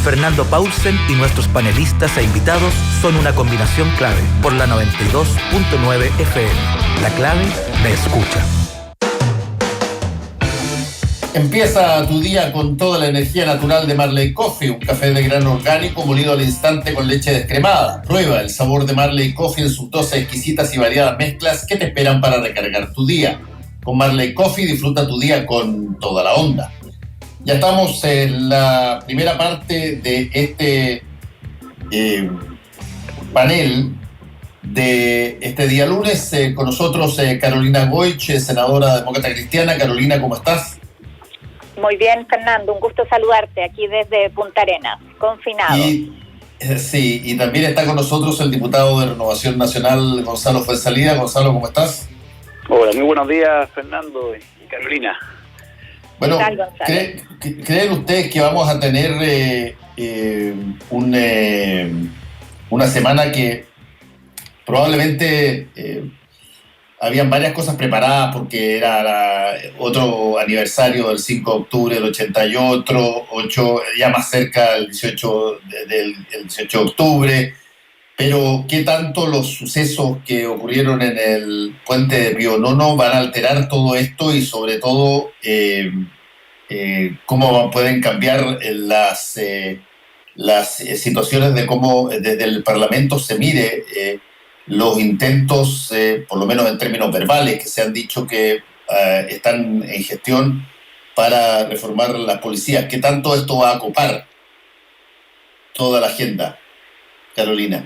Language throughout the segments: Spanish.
Fernando Paulsen y nuestros panelistas e invitados son una combinación clave por la 92.9 FM. La clave me escucha. Empieza tu día con toda la energía natural de Marley Coffee, un café de grano orgánico molido al instante con leche descremada. Prueba el sabor de Marley Coffee en sus 12 exquisitas y variadas mezclas que te esperan para recargar tu día. Con Marley Coffee disfruta tu día con toda la onda. Ya estamos en la primera parte de este panel de este día lunes. Con nosotros Carolina Goich, senadora demócrata cristiana. Carolina, ¿cómo estás? Muy bien, Fernando, un gusto saludarte aquí desde Punta Arenas, confinado. Y también está con nosotros el diputado de Renovación Nacional, Gonzalo Fuenzalida. Gonzalo, ¿cómo estás? Hola, muy buenos días, Fernando y Carolina. Bueno, ¿creen ustedes que vamos a tener una semana que probablemente habían varias cosas preparadas porque era otro aniversario del 5 de octubre del 88, ya más cerca del 18 de octubre, pero qué tanto los sucesos que ocurrieron en el puente de Pío Nono van a alterar todo esto y sobre todo cómo pueden cambiar las situaciones de cómo desde el Parlamento se mire los intentos, por lo menos en términos verbales, que se han dicho que están en gestión para reformar las policías. ¿Qué tanto esto va a copar toda la agenda, Carolina?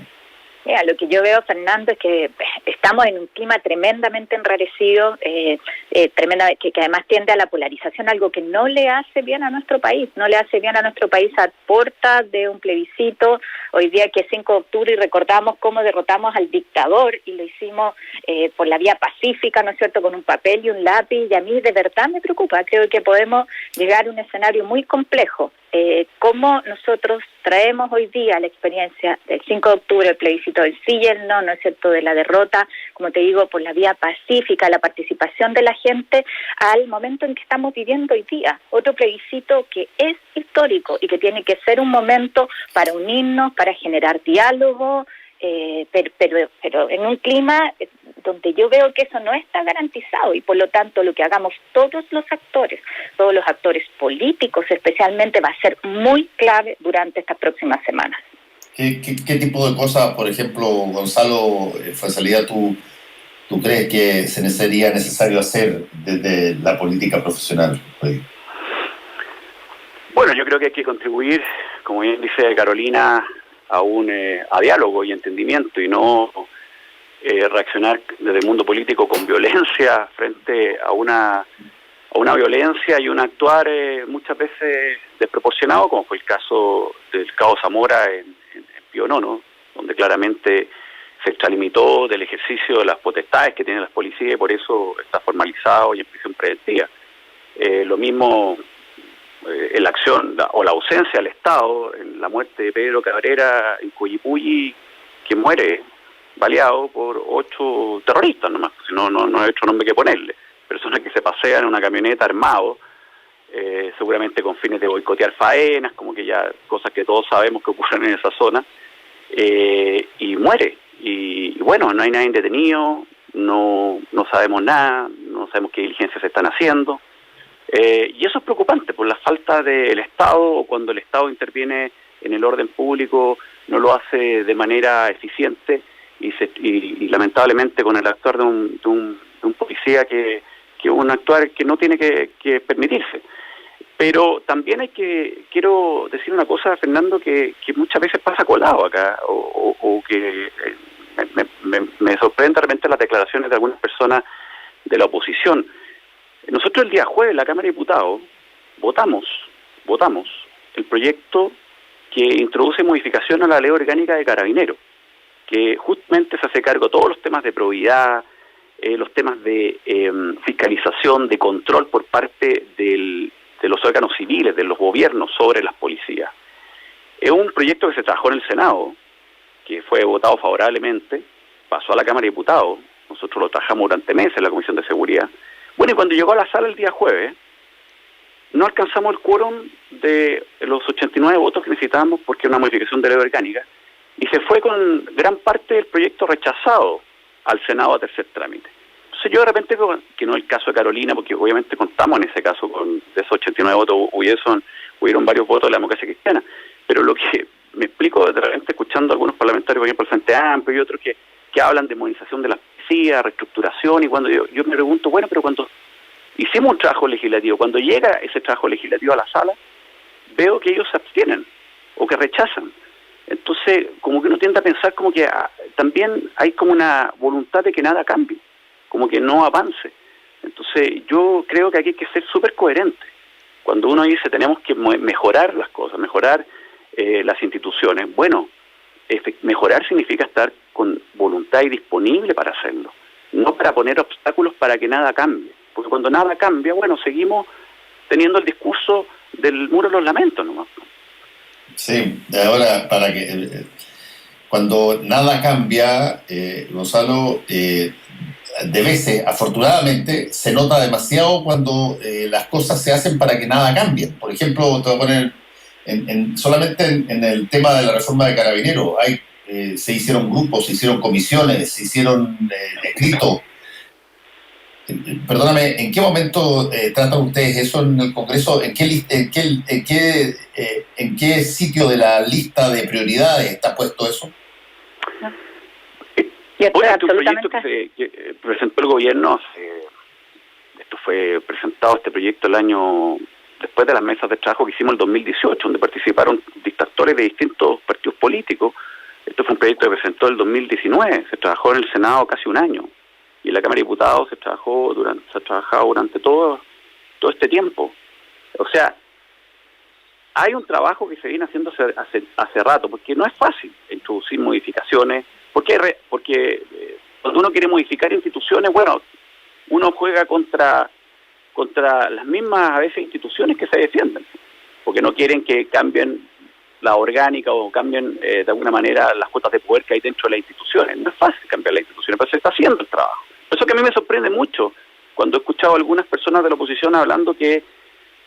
Mira, lo que yo veo, Fernando, es que estamos en un clima tremendamente enrarecido, que además tiende a la polarización, algo que no le hace bien a nuestro país, a puertas de un plebiscito, hoy día que es 5 de octubre y recordamos cómo derrotamos al dictador y lo hicimos por la vía pacífica, ¿no es cierto?, con un papel y un lápiz, y a mí de verdad me preocupa, creo que podemos llegar a un escenario muy complejo. Cómo nosotros traemos hoy día la experiencia del 5 de octubre, el plebiscito del sí y el no, ¿no es cierto?, de la derrota, como te digo, por la vía pacífica, la participación de la gente, al momento en que estamos viviendo hoy día. Otro plebiscito que es histórico y que tiene que ser un momento para unirnos, para generar diálogo, pero en un clima donde yo veo que eso no está garantizado y por lo tanto lo que hagamos todos los actores políticos especialmente, va a ser muy clave durante estas próximas semanas. ¿Qué tipo de cosas, por ejemplo, Gonzalo Fuenzalida, tú crees que sería necesario hacer desde la política profesional? Bueno, yo creo que hay que contribuir, como bien dice Carolina, a diálogo y entendimiento y no reaccionar desde el mundo político con violencia frente a una violencia y un actuar muchas veces desproporcionado, como fue el caso del cabo Zamora en Pío Nono, donde claramente se extralimitó del ejercicio de las potestades que tienen las policías y por eso está formalizado y en prisión preventiva. Lo mismo en la acción o la ausencia del Estado, en la muerte de Pedro Cabrera en Cuyipulli, que muere baleado por 8 terroristas nomás, si no hay otro nombre que ponerle, personas que se pasean en una camioneta armado, seguramente con fines de boicotear faenas, como que ya cosas que todos sabemos que ocurren en esa zona, y muere, y bueno, no hay nadie detenido, no sabemos nada, no sabemos qué diligencias se están haciendo. Y eso es preocupante por la falta del Estado, o cuando el Estado interviene en el orden público no lo hace de manera eficiente y lamentablemente con el actuar de un policía que un actuar que no tiene que permitirse. Pero también quiero decir una cosa, Fernando, que muchas veces pasa colado acá, o que me sorprende realmente las declaraciones de algunas personas de la oposición. Nosotros el día jueves en la Cámara de Diputados votamos el proyecto que introduce modificación a la Ley Orgánica de Carabineros, que justamente se hace cargo de todos los temas de probidad, los temas de fiscalización, de control por parte de los órganos civiles, de los gobiernos sobre las policías. Es un proyecto que se trabajó en el Senado, que fue votado favorablemente, pasó a la Cámara de Diputados, nosotros lo trabajamos durante meses en la Comisión de Seguridad. Bueno, y cuando llegó a la sala el día jueves, no alcanzamos el quórum de los 89 votos que necesitábamos porque es una modificación de ley orgánica, y se fue con gran parte del proyecto rechazado al Senado a tercer trámite. Entonces yo de repente, que no es el caso de Carolina, porque obviamente contamos en ese caso con de esos 89 votos, hubieron varios votos de la democracia cristiana, pero lo que me explico de repente escuchando a algunos parlamentarios, por ejemplo el Frente Amplio y otros que hablan de modernización de la policía, reestructuración, y cuando yo me pregunto, bueno, pero cuando hicimos un trabajo legislativo, cuando llega ese trabajo legislativo a la sala, veo que ellos se abstienen o que rechazan. Entonces, como que uno tiende a pensar como que también hay como una voluntad de que nada cambie, como que no avance. Entonces, yo creo que aquí hay que ser súper coherente. Cuando uno dice tenemos que mejorar las cosas, mejorar las instituciones, bueno, mejorar significa estar con voluntad y disponible para hacerlo, no para poner obstáculos para que nada cambie. Porque cuando nada cambia, bueno, seguimos teniendo el discurso del muro de los lamentos nomás. Sí, ahora, cuando nada cambia, Gonzalo, de veces, afortunadamente, se nota demasiado cuando las cosas se hacen para que nada cambie. Por ejemplo, te voy a poner solamente en el tema de la reforma de Carabineros, se hicieron grupos, se hicieron comisiones, se hicieron escritos. Perdóname, ¿en qué momento tratan ustedes eso en el Congreso? ¿En qué sitio de la lista de prioridades está puesto eso? Bueno, este proyecto que presentó el gobierno, esto fue presentado, este proyecto, el año después de las mesas de trabajo que hicimos en el 2018, donde participaron dictadores de distintos partidos políticos. Esto fue un proyecto que presentó en el 2019, se trabajó en el Senado casi un año. Y en la Cámara de Diputados se ha trabajado durante todo este tiempo. O sea, hay un trabajo que se viene haciendo hace rato, porque no es fácil introducir modificaciones, porque cuando uno quiere modificar instituciones, bueno, uno juega contra las mismas, a veces, instituciones que se defienden, porque no quieren que cambien la orgánica o cambien de alguna manera las cuotas de poder que hay dentro de las instituciones. No es fácil cambiar las instituciones, pero se está haciendo el trabajo. Por eso que a mí me sorprende mucho cuando he escuchado a algunas personas de la oposición hablando que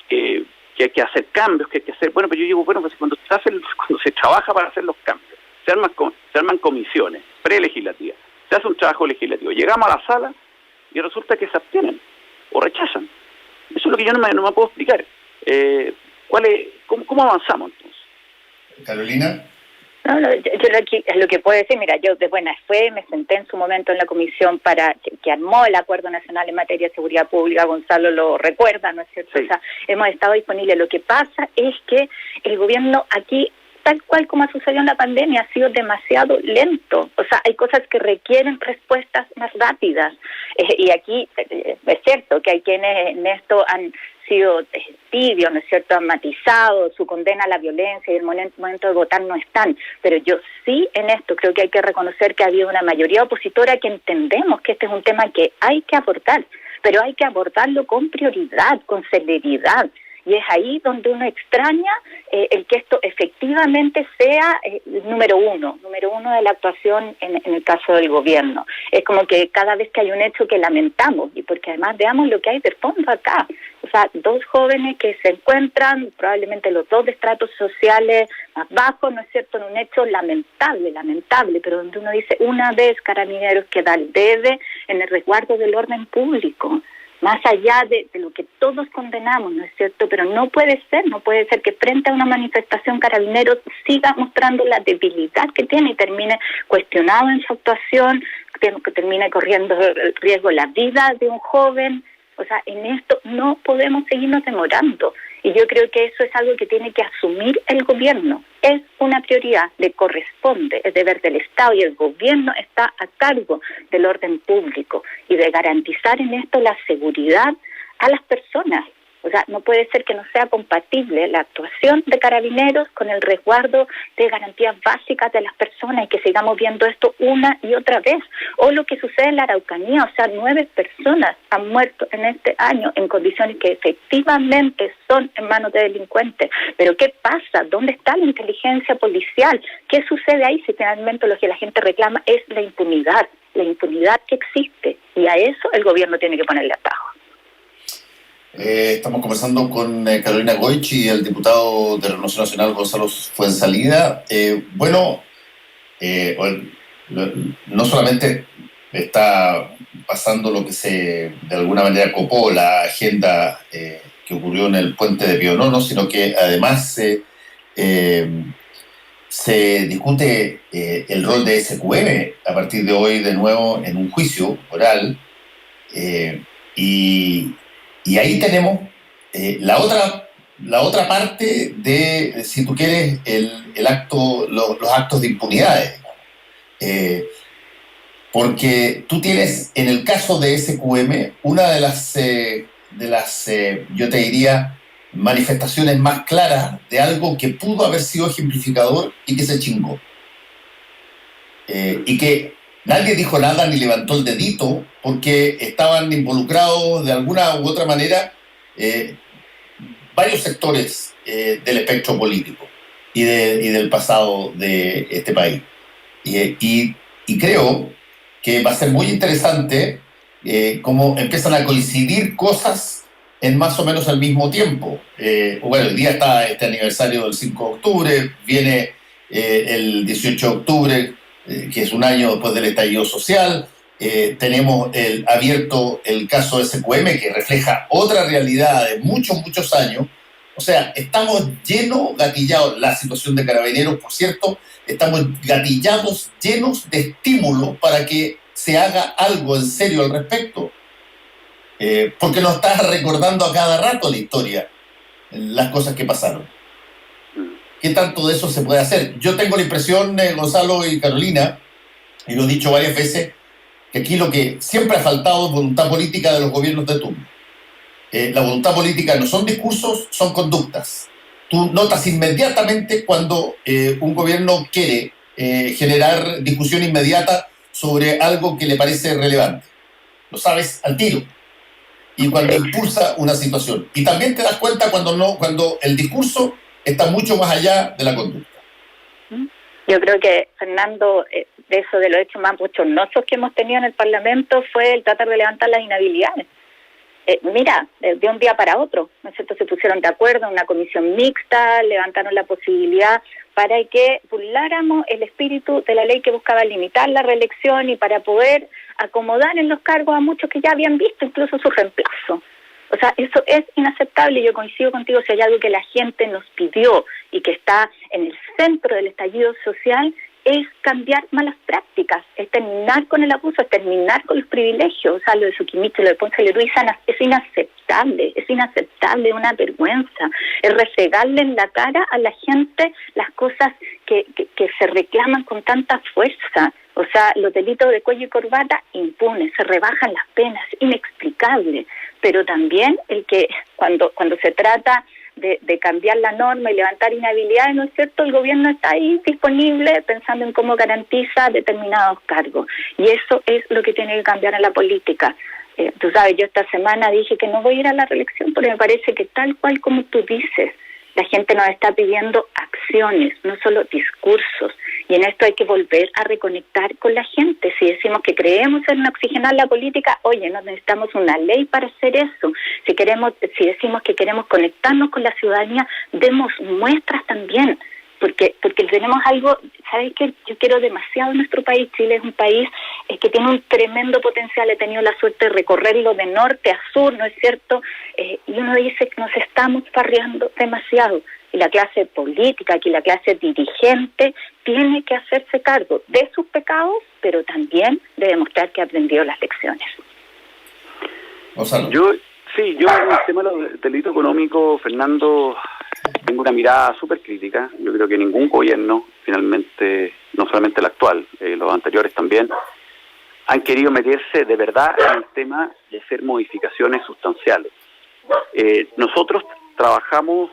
hay que hacer cambios, que hay que hacer... Bueno, pero yo digo, bueno, pues cuando se trabaja para hacer los cambios, se arman comisiones prelegislativas, se hace un trabajo legislativo, llegamos a la sala y resulta que se abstienen o rechazan. Eso es lo que yo no me puedo explicar. ¿Cómo avanzamos entonces? Carolina. No, yo lo que puedo decir, mira, yo de buena fe me senté en su momento en la comisión que armó el Acuerdo Nacional en materia de seguridad pública. Gonzalo lo recuerda, ¿no es cierto? Sí. O sea, hemos estado disponibles. Lo que pasa es que el gobierno aquí, tal cual como ha sucedido en la pandemia, ha sido demasiado lento. O sea, hay cosas que requieren respuestas más rápidas. Y aquí es cierto que hay quienes en esto han sido tibios, ¿no es cierto?, han matizado su condena a la violencia y el momento de votar no están. Pero yo sí en esto creo que hay que reconocer que ha habido una mayoría opositora que entendemos que este es un tema que hay que abordar, pero hay que abordarlo con prioridad, con celeridad. Y es ahí donde uno extraña el que esto efectivamente sea número uno de la actuación en el caso del gobierno. Es como que cada vez que hay un hecho que lamentamos, y porque además veamos lo que hay de fondo acá. O sea, dos jóvenes que se encuentran, probablemente los dos de estratos sociales más bajos, ¿no es cierto?, en un hecho lamentable, pero donde uno dice, una vez Carabineros queda al debe en el resguardo del orden público. Más allá de lo que todos condenamos, ¿no es cierto? Pero no puede ser que frente a una manifestación Carabineros siga mostrando la debilidad que tiene y termine cuestionado en su actuación, que termine corriendo riesgo la vida de un joven. O sea, en esto no podemos seguirnos demorando. Y yo creo que eso es algo que tiene que asumir el gobierno. Es una prioridad, le corresponde, es deber del Estado, y el gobierno está a cargo del orden público y de garantizar en esto la seguridad a las personas. O sea, no puede ser que no sea compatible la actuación de Carabineros con el resguardo de garantías básicas de las personas, y que sigamos viendo esto una y otra vez. O lo que sucede en la Araucanía, o sea, 9 personas han muerto en este año en condiciones que efectivamente son en manos de delincuentes. Pero ¿qué pasa? ¿Dónde está la inteligencia policial? ¿Qué sucede ahí si finalmente lo que la gente reclama es la impunidad que existe? Y a eso el gobierno tiene que ponerle atajo. Estamos conversando con Carolina Goich y el diputado de Renovación Nacional, Gonzalo Fuenzalida. No solamente está pasando lo que de alguna manera copó la agenda que ocurrió en el puente de Pío Nono, sino que además se discute el rol de SQM a partir de hoy de nuevo en un juicio oral. Y ahí tenemos la otra parte de, si tú quieres, el acto, los actos de impunidades. Porque tú tienes, en el caso de SQM, una de las yo te diría, manifestaciones más claras de algo que pudo haber sido ejemplificador y que se chingó. Y que nadie dijo nada ni levantó el dedito porque estaban involucrados de alguna u otra manera varios sectores del espectro político y del pasado de este país. Y creo que va a ser muy interesante cómo empiezan a coincidir cosas en más o menos al mismo tiempo. Bueno, el día está este aniversario del 5 de octubre, viene el 18 de octubre, que es un año después del estallido social. Tenemos abierto el caso SQM, que refleja otra realidad de muchos años. O sea, estamos gatillados, la situación de Carabineros, por cierto, estamos gatillados, llenos de estímulos para que se haga algo en serio al respecto. Porque nos está recordando a cada rato la historia, las cosas que pasaron. ¿Qué tanto de eso se puede hacer? Yo tengo la impresión, Gonzalo y Carolina, y lo he dicho varias veces, que aquí lo que siempre ha faltado es voluntad política de los gobiernos de turno. La voluntad política no son discursos, son conductas. Tú notas inmediatamente cuando un gobierno quiere generar discusión inmediata sobre algo que le parece relevante. Lo sabes al tiro. Y cuando impulsa una situación. Y también te das cuenta cuando el discurso está mucho más allá de la conducta. Yo creo que, Fernando, de eso, de los hechos más bochornosos que hemos tenido en el Parlamento, fue el tratar de levantar las inhabilidades. Mira, de un día para otro, ¿no es cierto? Se pusieron de acuerdo en una comisión mixta, levantaron la posibilidad para que burláramos el espíritu de la ley que buscaba limitar la reelección y para poder acomodar en los cargos a muchos que ya habían visto incluso su reemplazo. O sea, eso es inaceptable. Yo coincido contigo, si hay algo que la gente nos pidió y que está en el centro del estallido social, es cambiar malas prácticas, es terminar con el abuso, es terminar con los privilegios. O sea, lo de Suquimiche, lo de Ponce de Leruiza es inaceptable, es una vergüenza. Es refregarle en la cara a la gente las cosas que se reclaman con tanta fuerza. O sea, los delitos de cuello y corbata impunes, se rebajan las penas, inexplicable. Pero también el que cuando se trata de cambiar la norma y levantar inhabilidades, ¿no es cierto? El gobierno está ahí disponible pensando en cómo garantiza determinados cargos. Y eso es lo que tiene que cambiar en la política. Tú sabes, yo esta semana dije que no voy a ir a la reelección porque me parece que tal cual como tú dices, la gente nos está pidiendo acciones, no solo discursos. Y en esto hay que volver a reconectar con la gente. Si decimos que creemos en oxigenar la política, oye, no necesitamos una ley para hacer eso. Si decimos que queremos conectarnos con la ciudadanía, demos muestras también. Porque tenemos algo, ¿sabes qué? Yo quiero demasiado nuestro país. Chile es un país que tiene un tremendo potencial. He tenido la suerte de recorrerlo de norte a sur, ¿no es cierto? Y uno dice que nos estamos farreando demasiado. Y la clase política, aquí la clase dirigente, tiene que hacerse cargo de sus pecados, pero también de demostrar que ha aprendido las lecciones. Yo en el tema del delito económico, Fernando, tengo una mirada súper crítica. Yo creo que ningún gobierno, finalmente, no solamente el actual, los anteriores también, han querido meterse de verdad en el tema de hacer modificaciones sustanciales. Nosotros trabajamos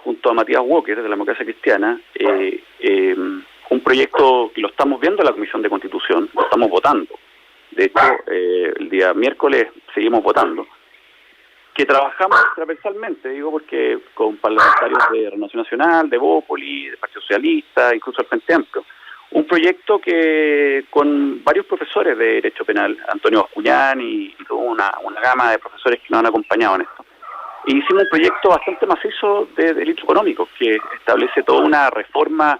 junto a Matías Walker de la Democracia Cristiana, un proyecto que lo estamos viendo en la Comisión de Constitución, lo estamos votando. De hecho, el día miércoles seguimos votando. Que trabajamos transversalmente, digo, porque con parlamentarios de Renovación Nacional, de Bópoli, del Partido Socialista, incluso el Frente Amplio. Un proyecto que con varios profesores de Derecho Penal, Antonio Bascuñán y toda una gama de profesores que nos han acompañado en esto. E hicimos un proyecto bastante macizo de delitos económicos que establece toda una reforma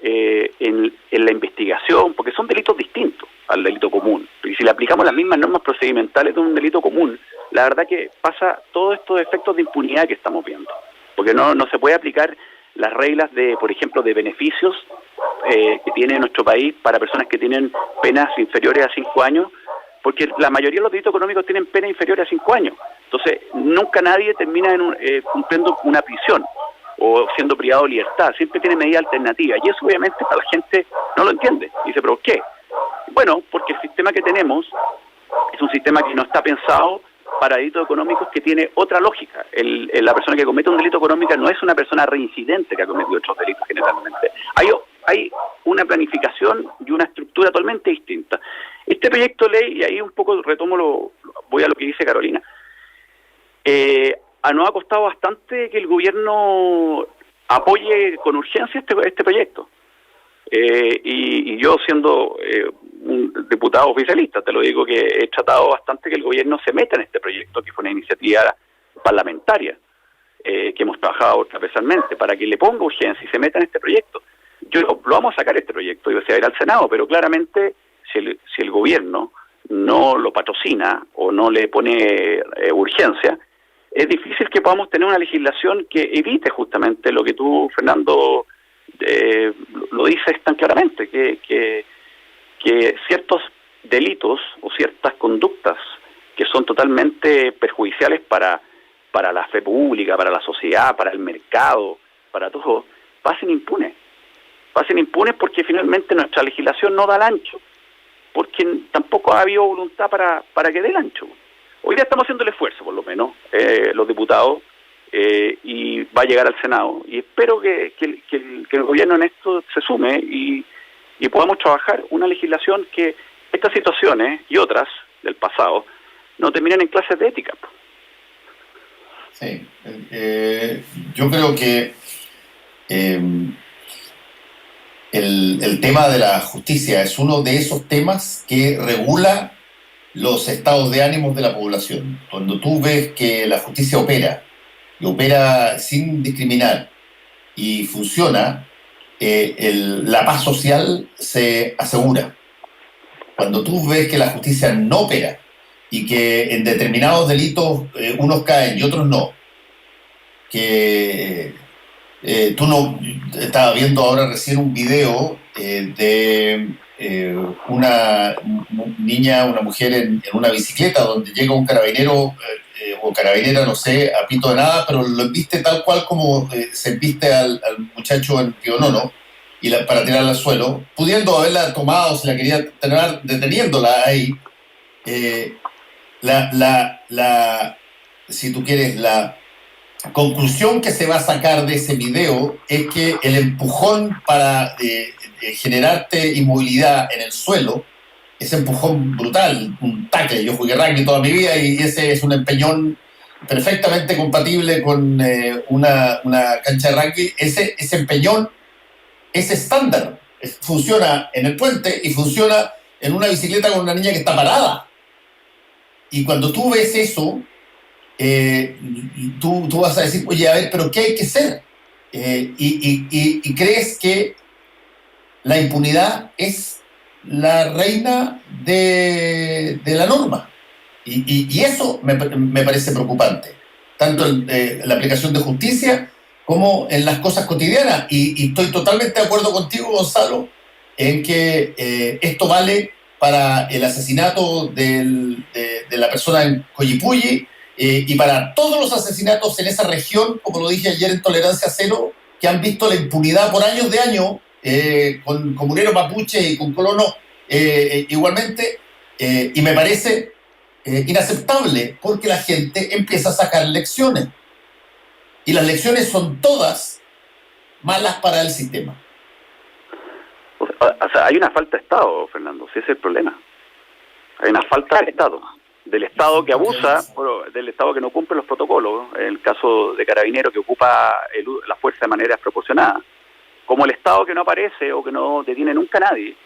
en la investigación, porque son delitos distintos al delito común. Y si le aplicamos las mismas normas procedimentales de un delito común, la verdad que pasa todos estos efectos de impunidad que estamos viendo. Porque no se puede aplicar las reglas de, por ejemplo, de beneficios que tiene nuestro país para personas que tienen penas inferiores a 5 años, porque la mayoría de los delitos económicos tienen penas inferiores a 5 años. Entonces, nunca nadie termina cumpliendo una prisión o siendo privado de libertad. Siempre tiene medidas alternativas. Y eso, obviamente, para la gente no lo entiende. Dice, ¿pero qué? Bueno, porque el sistema que tenemos es un sistema que no está pensado para delitos económicos, que tiene otra lógica. La persona que comete un delito económico no es una persona reincidente que ha cometido otros delitos generalmente. Hay una planificación y una estructura totalmente distinta. Este proyecto de ley, y ahí un poco voy a lo que dice Carolina, nos ha costado bastante que el gobierno apoye con urgencia este proyecto. Y yo, siendo un diputado oficialista, te lo digo, que he tratado bastante que el gobierno se meta en este proyecto, que fue una iniciativa parlamentaria que hemos trabajado transversalmente, para que le ponga urgencia y se meta en este proyecto. Lo vamos a sacar este proyecto y se va a ir al Senado, pero claramente si el gobierno no lo patrocina o no le pone urgencia, es difícil que podamos tener una legislación que evite justamente lo que tú, Fernando, lo dices tan claramente, que ciertos delitos o ciertas conductas que son totalmente perjudiciales para la fe pública, para la sociedad, para el mercado, para todo, pasen impunes porque finalmente nuestra legislación no da el ancho, porque tampoco ha habido voluntad para que dé el ancho. Hoy día estamos haciendo el esfuerzo, por lo menos, los diputados, y va a llegar al Senado, y espero que el gobierno en esto se sume y podamos trabajar una legislación que estas situaciones y otras del pasado no terminen en clases de ética. Sí, yo creo que el tema de la justicia es uno de esos temas que regula los estados de ánimos de la población. Cuando tú ves que la justicia opera, y opera sin discriminar, y funciona, la paz social se asegura. Cuando tú ves que la justicia no opera, y que en determinados delitos unos caen y otros no, que tú no... Estaba viendo ahora recién un video de una niña, una mujer en una bicicleta, donde llega un carabinero o carabinera, no sé, a pito de nada, pero lo embiste tal cual como se embiste al muchacho en Pío Nono, para tirarla al suelo, pudiendo haberla tomado si la quería tener, deteniéndola ahí. Si tú quieres, la conclusión que se va a sacar de ese video es que el empujón para generarte inmovilidad en el suelo, ese empujón brutal, un tackle, yo jugué rugby toda mi vida y ese es un empeñón perfectamente compatible con una cancha de rugby, ese empeñón es estándar, funciona en el puente y funciona en una bicicleta con una niña que está parada. Y cuando tú ves eso, tú vas a decir, oye, a ver, pero ¿qué hay que hacer? Y crees que la impunidad es la reina de la norma. Y eso me parece preocupante, tanto en la aplicación de justicia como en las cosas cotidianas. Y estoy totalmente de acuerdo contigo, Gonzalo, en que esto vale para el asesinato de la persona en Collipulli, y para todos los asesinatos en esa región, como lo dije ayer en Tolerancia Cero, que han visto la impunidad por años de años, con comuneros mapuche y con colonos igualmente, y me parece inaceptable, porque la gente empieza a sacar lecciones, y las lecciones son todas malas para el sistema. O sea, hay una falta de Estado, Fernando, si ese es el problema. Hay una falta de Estado. Del Estado que abusa, del Estado que no cumple los protocolos, en el caso de Carabineros, que ocupa la fuerza de manera desproporcionada, como el Estado que no aparece o que no detiene nunca a nadie,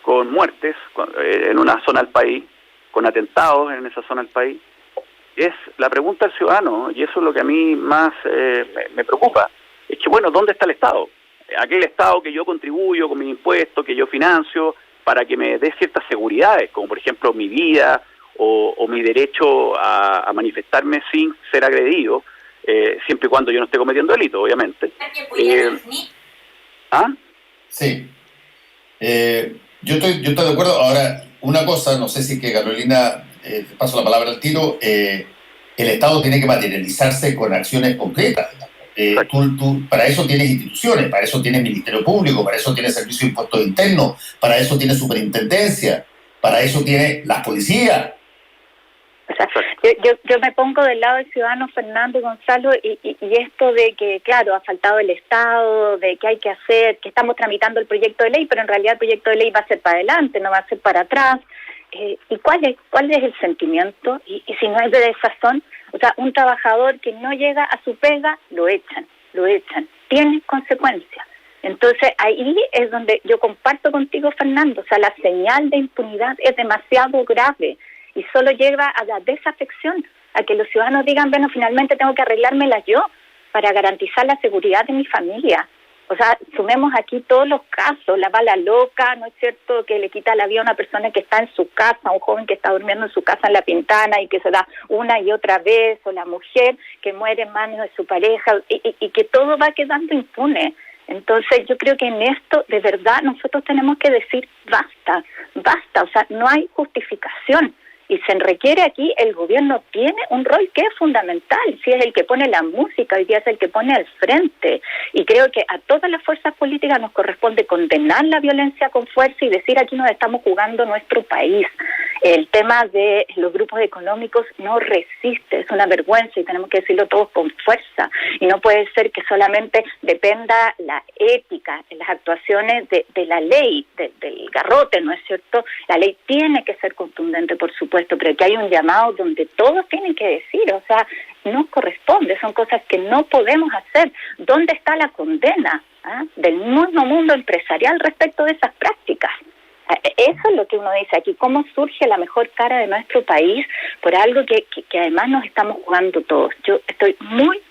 con muertes en una zona del país, con atentados en esa zona del país, es la pregunta del ciudadano, y eso es lo que a mí más me preocupa, es que, bueno, ¿dónde está el Estado? Aquel Estado que yo contribuyo con mis impuestos, que yo financio, para que me dé ciertas seguridades, como por ejemplo mi vida o mi derecho a manifestarme sin ser agredido, siempre y cuando yo no esté cometiendo delito, obviamente. ¿Ah? Sí. Yo estoy de acuerdo. Ahora, una cosa, no sé si que Carolina, te paso la palabra al tiro, el Estado tiene que materializarse con acciones concretas. Tú para eso tienes instituciones, para eso tienes Ministerio Público, para eso tienes Servicio de Impuestos Internos, para eso tienes Superintendencia, para eso tienes las policías. O sea, yo me pongo del lado del ciudadano Fernando y Gonzalo y esto de que, claro, ha faltado el Estado, de que hay que hacer, que estamos tramitando el proyecto de ley, pero en realidad el proyecto de ley va a ser para adelante, no va a ser para atrás. ¿Y cuál es el sentimiento? Y si no es de desazón, o sea, un trabajador que no llega a su pega, lo echan, tiene consecuencias. Entonces ahí es donde yo comparto contigo, Fernando, o sea, la señal de impunidad es demasiado grave y solo lleva a la desafección, a que los ciudadanos digan, bueno, finalmente tengo que arreglármelas yo para garantizar la seguridad de mi familia. O sea, sumemos aquí todos los casos, la bala loca, ¿no es cierto?, que le quita la vida a una persona que está en su casa, un joven que está durmiendo en su casa en La Pintana y que se da una y otra vez, o la mujer que muere en manos de su pareja, y que todo va quedando impune. Entonces yo creo que en esto, de verdad, nosotros tenemos que decir basta, o sea, no hay justificación. Y se requiere aquí, el gobierno tiene un rol que es fundamental, si es el que pone la música, hoy día es el que pone al frente. Y creo que a todas las fuerzas políticas nos corresponde condenar la violencia con fuerza y decir aquí nos estamos jugando nuestro país. El tema de los grupos económicos no resiste, es una vergüenza y tenemos que decirlo todos con fuerza. Y no puede ser que solamente dependa la ética, las actuaciones de la ley, del garrote, ¿no es cierto? La ley tiene que ser contundente, por supuesto, pero que hay un llamado donde todos tienen que decir, o sea, no corresponde, son cosas que no podemos hacer. ¿Dónde está la condena del mismo mundo empresarial respecto de esas prácticas? Eso es lo que uno dice aquí, cómo surge la mejor cara de nuestro país por algo que además nos estamos jugando todos. Yo estoy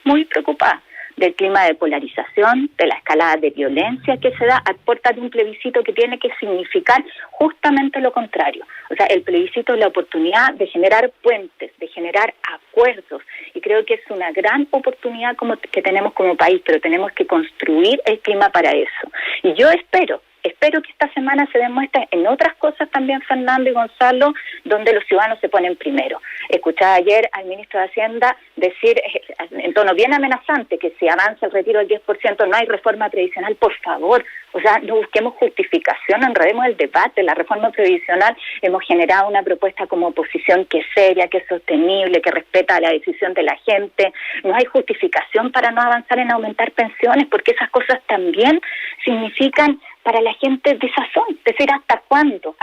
muy preocupada del clima de polarización, de la escalada de violencia que se da a puerta de un plebiscito que tiene que significar justamente lo contrario. O sea, el plebiscito es la oportunidad de generar puentes, de generar acuerdos, y creo que es una gran oportunidad que tenemos como país, pero tenemos que construir el clima para eso. Y yo espero que esta semana se demuestre en otras cosas también, Fernando y Gonzalo, donde los ciudadanos se ponen primero. Escuchaba ayer al ministro de Hacienda decir, en tono bien amenazante, que si avanza el retiro del 10% no hay reforma previsional. Por favor, o sea, no busquemos justificación, enredemos el debate. La reforma previsional, hemos generado una propuesta como oposición que es seria, que es sostenible, que respeta la decisión de la gente. No hay justificación para no avanzar en aumentar pensiones, porque esas cosas también significan para la gente desazón, es decir, ¿hasta cuándo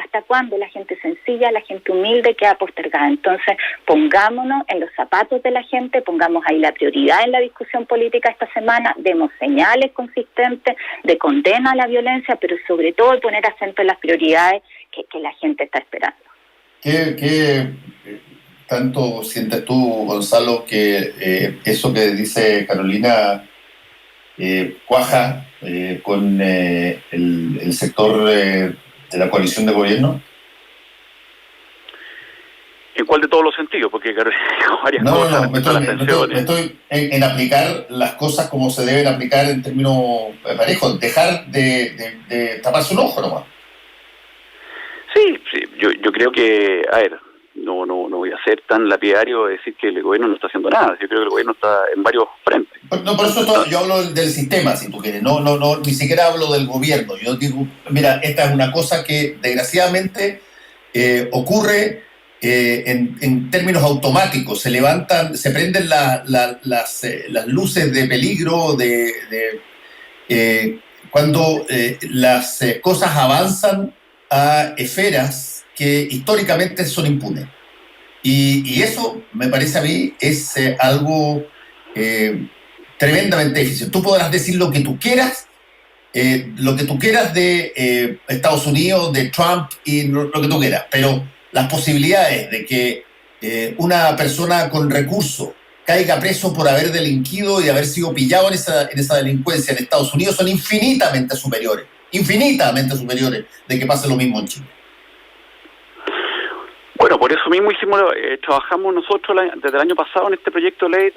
la gente sencilla, la gente humilde queda postergada? Entonces, pongámonos en los zapatos de la gente, pongamos ahí la prioridad en la discusión política esta semana, demos señales consistentes de condena a la violencia, pero sobre todo poner acento en las prioridades que la gente está esperando. ¿Qué tanto sientes tú, Gonzalo, que eso que dice Carolina cuaja con el sector de la coalición de gobierno? ¿En cuál de todos los sentidos? Porque varias cosas. Me estoy en aplicar las cosas como se deben aplicar en términos parejos, dejar de taparse un ojo nomás. Sí, yo creo que, a ver, no voy a ser tan lapidario de decir que el gobierno no está haciendo nada. Yo creo que el gobierno está en varios frentes. No, por eso yo hablo del sistema, si tú quieres. No, ni siquiera hablo del gobierno. Yo digo, mira, esta es una cosa que desgraciadamente ocurre en términos automáticos. Se prenden las luces de peligro cuando las cosas avanzan a esferas que históricamente son impunes. Y eso, me parece a mí, es algo tremendamente difícil. Tú podrás decir lo que tú quieras de Estados Unidos, de Trump y lo que tú quieras, pero las posibilidades de que una persona con recursos caiga preso por haber delinquido y haber sido pillado en esa delincuencia en Estados Unidos son infinitamente superiores de que pase lo mismo en Chile. Bueno, por eso mismo trabajamos nosotros desde el año pasado en este proyecto de ley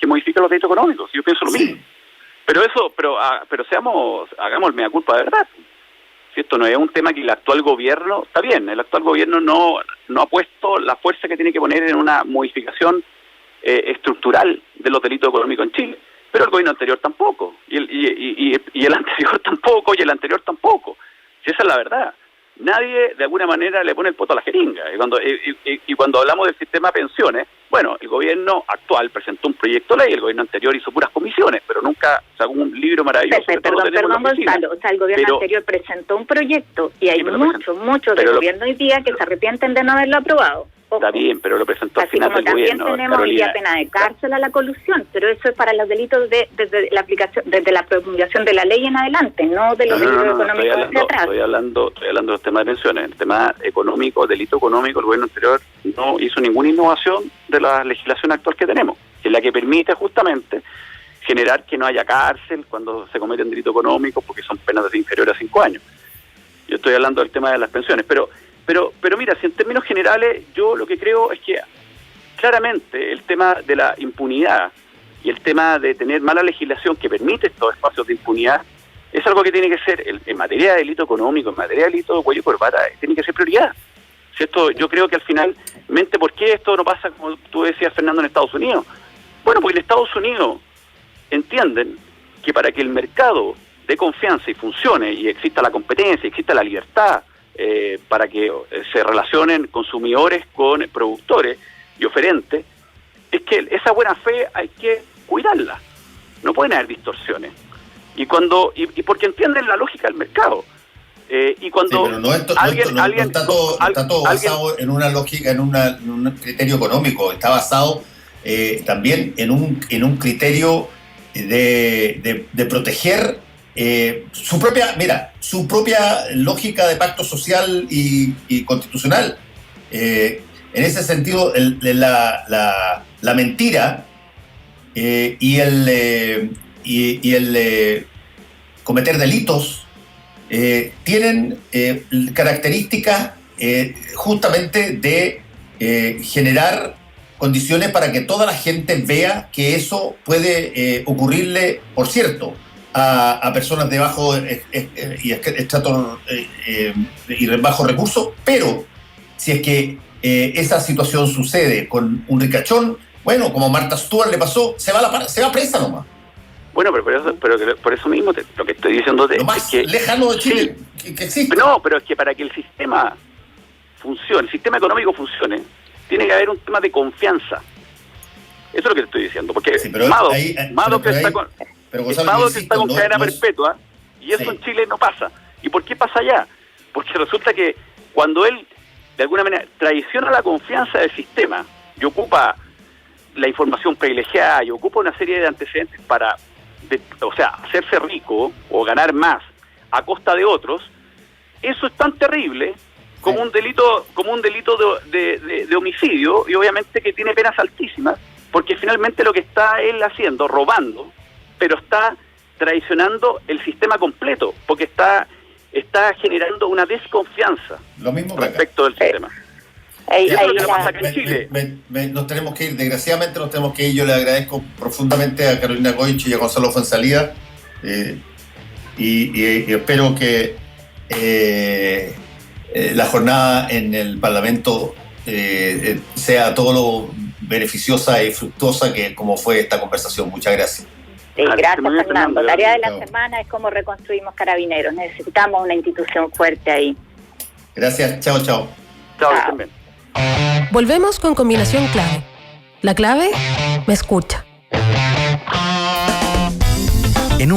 que modifica los delitos económicos. Yo pienso lo mismo. Pero hagamos el mea culpa de verdad. Si esto no es un tema que el actual gobierno, está bien, el actual gobierno no ha puesto la fuerza que tiene que poner en una modificación estructural de los delitos económicos en Chile, pero el gobierno anterior tampoco, y el anterior tampoco, y el anterior tampoco. Si esa es la verdad. Nadie de alguna manera le pone el poto a la jeringa. Y cuando hablamos del sistema de pensiones, bueno, el gobierno actual presentó un proyecto de ley, el gobierno anterior hizo puras comisiones, pero nunca sacó un libro maravilloso. Perdón, Gonzalo, o sea, el gobierno anterior presentó un proyecto y hay muchos del gobierno hoy día que se arrepienten de no haberlo aprobado. Ojo. Está bien, pero lo presentó al final del gobierno. También tenemos hoy día pena de cárcel a la colusión, pero eso es para los delitos desde la aplicación, desde la promulgación de la ley en adelante, no de los delitos económicos hacia atrás. Estoy hablando de los temas de pensiones. El tema económico, delito económico, el gobierno anterior no hizo ninguna innovación de la legislación actual que tenemos, que es la que permite justamente generar que no haya cárcel cuando se cometen delitos económicos, porque son penas de inferiores a 5 años. Yo estoy hablando del tema de las pensiones, pero mira, si en términos generales yo lo que creo es que claramente el tema de la impunidad y el tema de tener mala legislación que permite estos espacios de impunidad es algo que tiene que ser, en materia de delito económico, en materia de delito de cuello y corbata, tiene que ser prioridad. ¿Cierto? Yo creo que al final, ¿por qué esto no pasa, como tú decías, Fernando, en Estados Unidos? Bueno, porque en Estados Unidos entienden que para que el mercado dé confianza y funcione y exista la competencia, exista la libertad, para que se relacionen consumidores con productores y oferentes, es que esa buena fe hay que cuidarla. No pueden haber distorsiones. Y porque entienden la lógica del mercado. Y cuando pero no está todo basado en una lógica, en un criterio económico, está basado también en un criterio de proteger su propia lógica de pacto social y constitucional. En ese sentido, la mentira y el cometer delitos tienen características justamente de generar condiciones para que toda la gente vea que eso puede ocurrirle, por cierto, a personas de bajo y estratos y bajo recursos, pero si es que esa situación sucede con un ricachón, bueno, como a Martha Stewart le pasó, se va presa nomás. Bueno, pero por eso mismo lo que estoy diciendo lo más es que lejano de Chile que existe. No, pero es que para que el sistema funcione, el sistema económico funcione, tiene que haber un tema de confianza. Eso es lo que te estoy diciendo, porque sí, Madoff está con cadena perpetua y eso en Chile no pasa. ¿Y por qué pasa allá? Porque resulta que cuando él de alguna manera traiciona la confianza del sistema y ocupa la información privilegiada y ocupa una serie de antecedentes para hacerse rico o ganar más a costa de otros, eso es tan terrible como un delito de homicidio, y obviamente que tiene penas altísimas, porque finalmente lo que está él haciendo, robando, pero está traicionando el sistema completo, porque está generando una desconfianza respecto del sistema. Eso es lo que pasa acá en Chile. Nos tenemos que ir, desgraciadamente nos tenemos que ir. Yo le agradezco profundamente a Carolina Goich y a Gonzalo Fuenzalía, y espero que la jornada en el Parlamento sea todo lo beneficiosa y fructuosa que como fue esta conversación. Muchas gracias. Sí, gracias, Fernando. La tarea de la semana es cómo reconstruimos Carabineros. Necesitamos una institución fuerte ahí. Gracias. Chao. Chao. También. Volvemos con combinación clave. La clave me escucha. En un